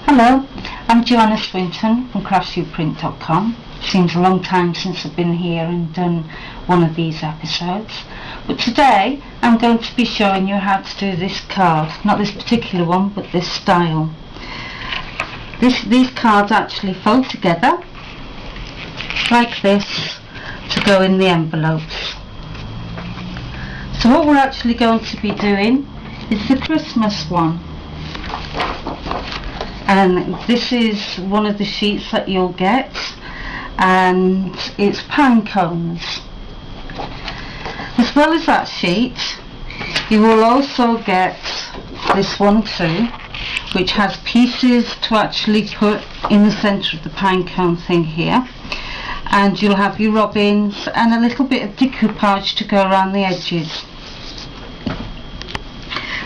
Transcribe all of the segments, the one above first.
Hello, I'm Joanna Swinton from Craftsuprint.com. Seems a long time since I've been here and done one of these episodes, but today I'm going to be showing you how to do this card. Not this particular one, but this style. These cards actually fold together like this to go in the envelopes. So what we're actually going to be doing is the Christmas one. And this is one of the sheets that you'll get, and it's pine cones. As well as that sheet, you will also get this one too, which has pieces to actually put in the centre of the pine cone thing here, and you'll have your robins and a little bit of decoupage to go around the edges.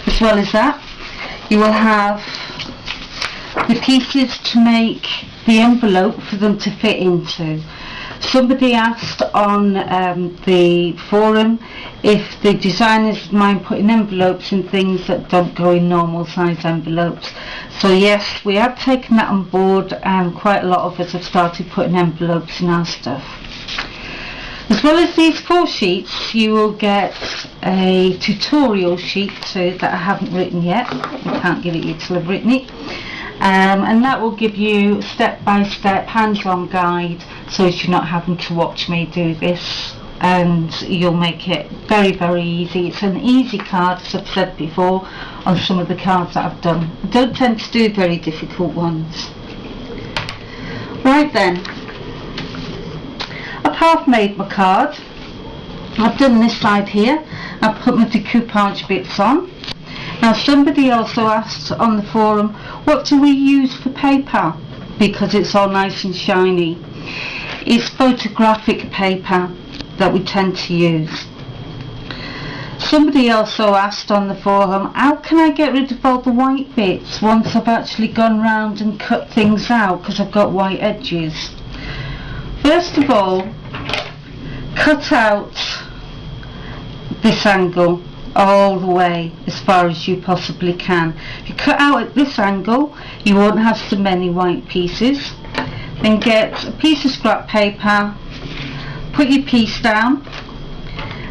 As well as that, you will have the pieces to make the envelope for them to fit into. Somebody asked on the forum if the designers mind putting envelopes in things that don't go in normal size envelopes. So yes, we have taken that on board, and quite a lot of us have started putting envelopes in our stuff. As well as these 4 sheets, you will get a tutorial sheet too that I haven't written yet. I can't give it you till I've written it. And that will give you step-by-step hands-on guide, so as you're not having to watch me do this, and you'll make it very, very easy. It's an easy card, as I've said before on some of the cards that I've done. I don't tend to do very difficult ones. Right then, I've half made my card. I've done this side here. I've put my decoupage bits on. Now somebody also asked on the forum, what do we use for paper, because it's all nice and shiny. It's photographic paper that we tend to use. Somebody also asked on the forum, how can I get rid of all the white bits once I've actually gone round and cut things out because I've got white edges? First of all, cut out this angle all the way as far as you possibly can. If you cut out at this angle, you won't have so many white pieces. Then get a piece of scrap paper, put your piece down,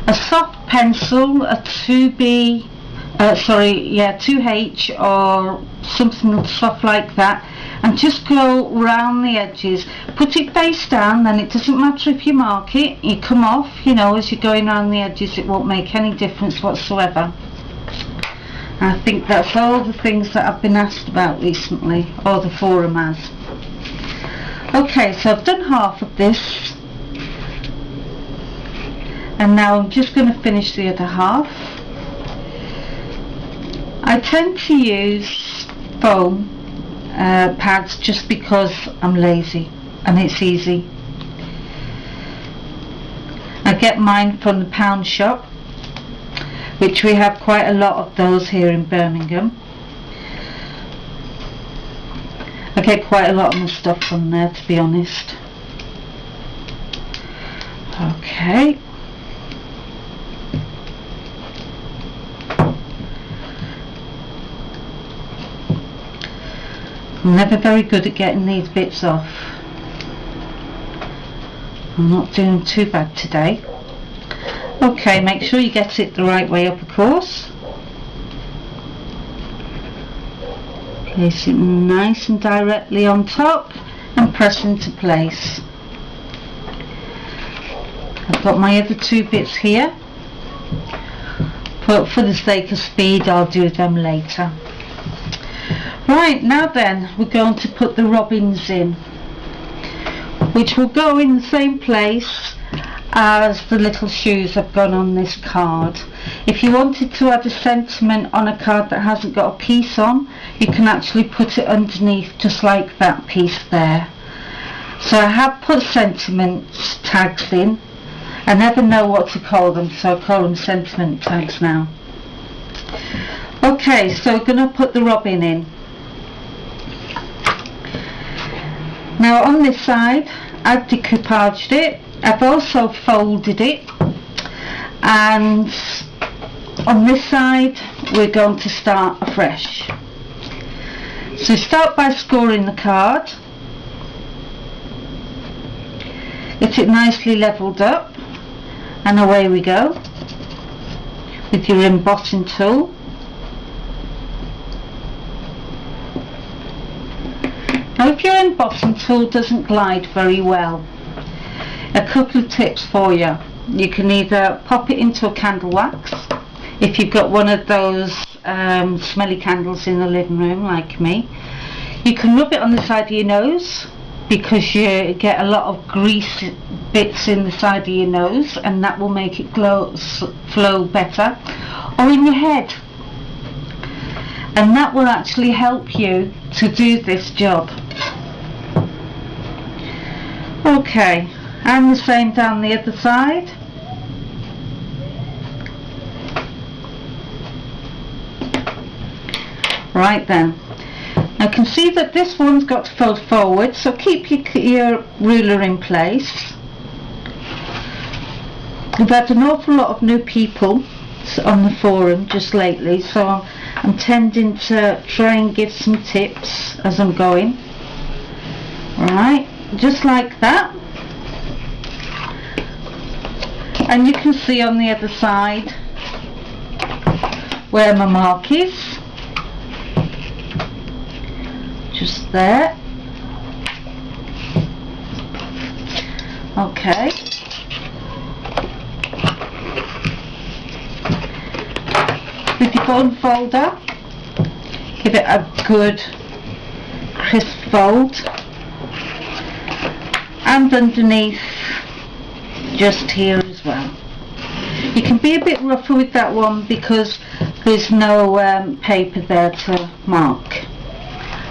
a soft pencil, a 2H or something soft like that, and just go round the edges. Put it face down, then it doesn't matter if you mark it, you come off, as you're going around the edges, it won't make any difference whatsoever. I think that's all the things that I've been asked about recently, or the forum has. Okay, so I've done half of this, and now I'm just going to finish the other half. I tend to use foam pads just because I'm lazy and it's easy. I get mine from the pound shop, which we have quite a lot of those here in Birmingham. I get quite a lot of my stuff from there, to be honest. Okay. I'm never very good at getting these bits off. I'm not doing too bad today. Okay, make sure you get it the right way up, of course. Place it nice and directly on top and press into place. I've got my other 2 bits here, but for the sake of speed I'll do them later. Right, now then, we're going to put the robins in, which will go in the same place as the little shoes I've gone on this card. If you wanted to add a sentiment on a card that hasn't got a piece on, you can actually put it underneath, just like that piece there. So I have put sentiments tags in. I never know what to call them, so I call them sentiment tags now. Okay, so we're going to put the robin in. Now on this side, I've decoupaged it. I've also folded it, and on this side we're going to start afresh. So start by scoring the card. Get it nicely levelled up, and away we go with your embossing tool. Now if your embossing tool doesn't glide very well, a couple of tips for you. You can either pop it into a candle wax, if you've got one of those smelly candles in the living room like me. You can rub it on the side of your nose, because you get a lot of grease bits in the side of your nose, and that will make it flow better, or in your head, and that will actually help you to do this job. Okay, and the same down the other side. Right then, I can see that this one's got to fold forward, so keep your ruler in place. We've had an awful lot of new people on the forum just lately, so I'm tending to try and give some tips as I'm going. Right, just like that. And you can see on the other side where my mark is. Just there. Okay. With your bone folder, give it a good crisp fold, and underneath just here as well. You can be a bit rougher with that one because there's no paper there to mark.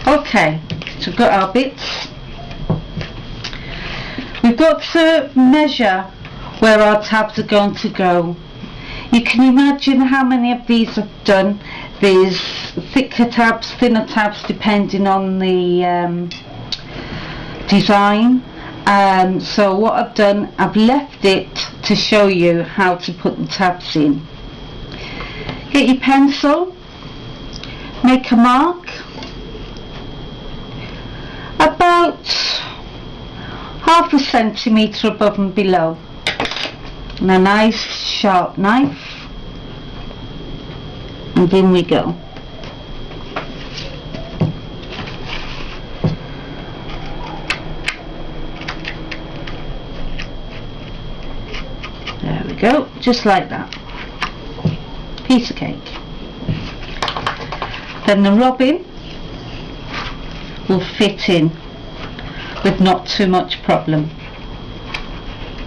Okay, so we've got our bits. We've got to measure where our tabs are going to go. You can imagine how many of these I've done. There's thicker tabs, thinner tabs, depending on the design. So what I've done, I've left it to show you how to put the tabs in. Get your pencil, make a mark about ½ centimetre above and below, and a nice sharp knife, and in we go. There we go, just like that. Piece of cake. Then the robin will fit in with not too much problem,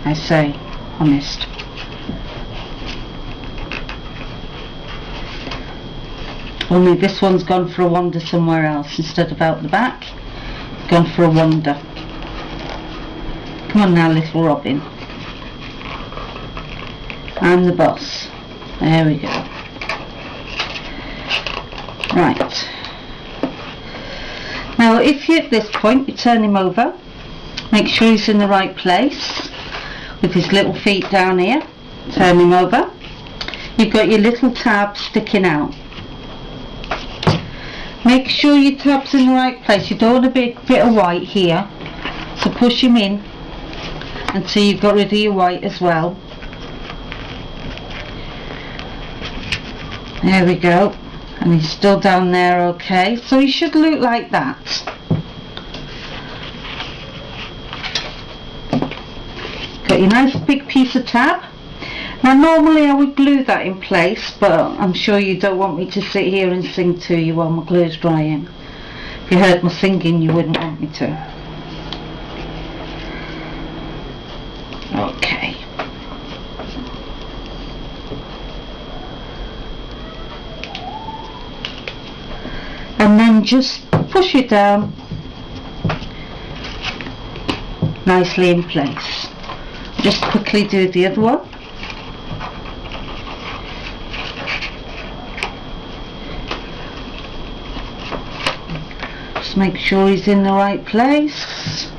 I say, honest. Only this one's gone for a wander somewhere else instead of out the back. Gone for a wander. Come on now, little robin. I'm the boss. There we go. Right. Now if you, at this point, you turn him over, make sure he's in the right place with his little feet down here, turn him over, you've got your little tab sticking out. Make sure your tab's in the right place, you don't want a big bit of white here, so push him in until you've got rid of your white as well. There we go. And he's still down there, okay, so he should look like that. Got your nice big piece of tab. Now normally I would glue that in place, but I'm sure you don't want me to sit here and sing to you while my glue's drying. If you heard my singing, you wouldn't want me to. Okay. And then just push it down nicely in place. Just quickly do the other one. Just make sure he's in the right place.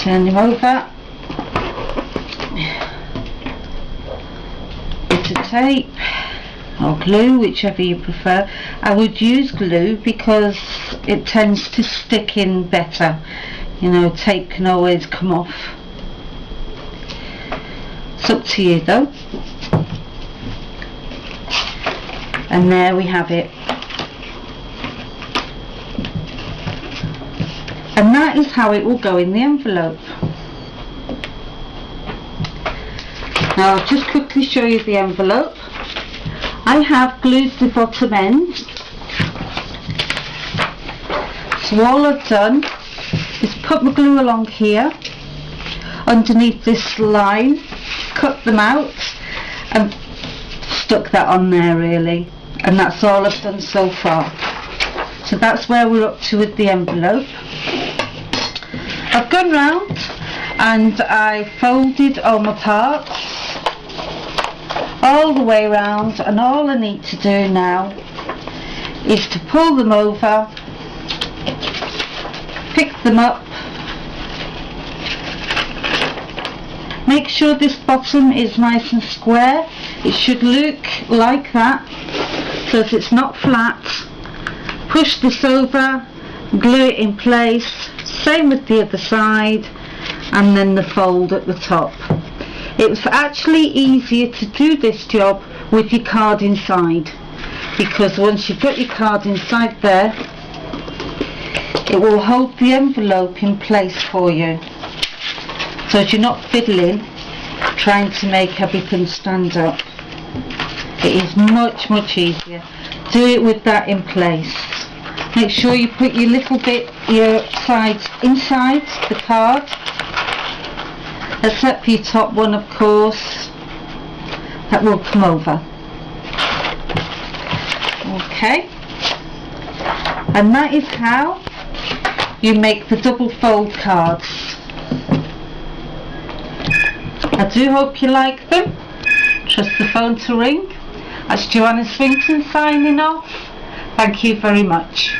Turn him over. Bit of tape. or glue, whichever you prefer. I would use glue because it tends to stick in better. You know, tape can always come off. It's up to you though. And there we have it. And that is how it will go in the envelope. Now I'll just quickly show you the envelope. I have glued the bottom end. So all I've done is put my glue along here, underneath this line, cut them out and stuck that on there really. And that's all I've done so far. So that's where we're up to with the envelope. I've gone round and I folded all my parts all the way around, and all I need to do now is to pull them over, pick them up, make sure this bottom is nice and square. It should look like that, so if it's not flat, push this over, glue it in place, same with the other side, and then the fold at the top. It was actually easier to do this job with your card inside, because once you've got your card inside there, it will hold the envelope in place for you, so that you're not fiddling trying to make everything stand up. It is much easier. Do it with that in place. Make sure you put your little bit, your sides inside the card, except for your top one of course, that will come over. Okay, and that is how you make the double fold cards. I do hope you like them. Trust the phone to ring. That's Joanna Swinton signing off. Thank you very much.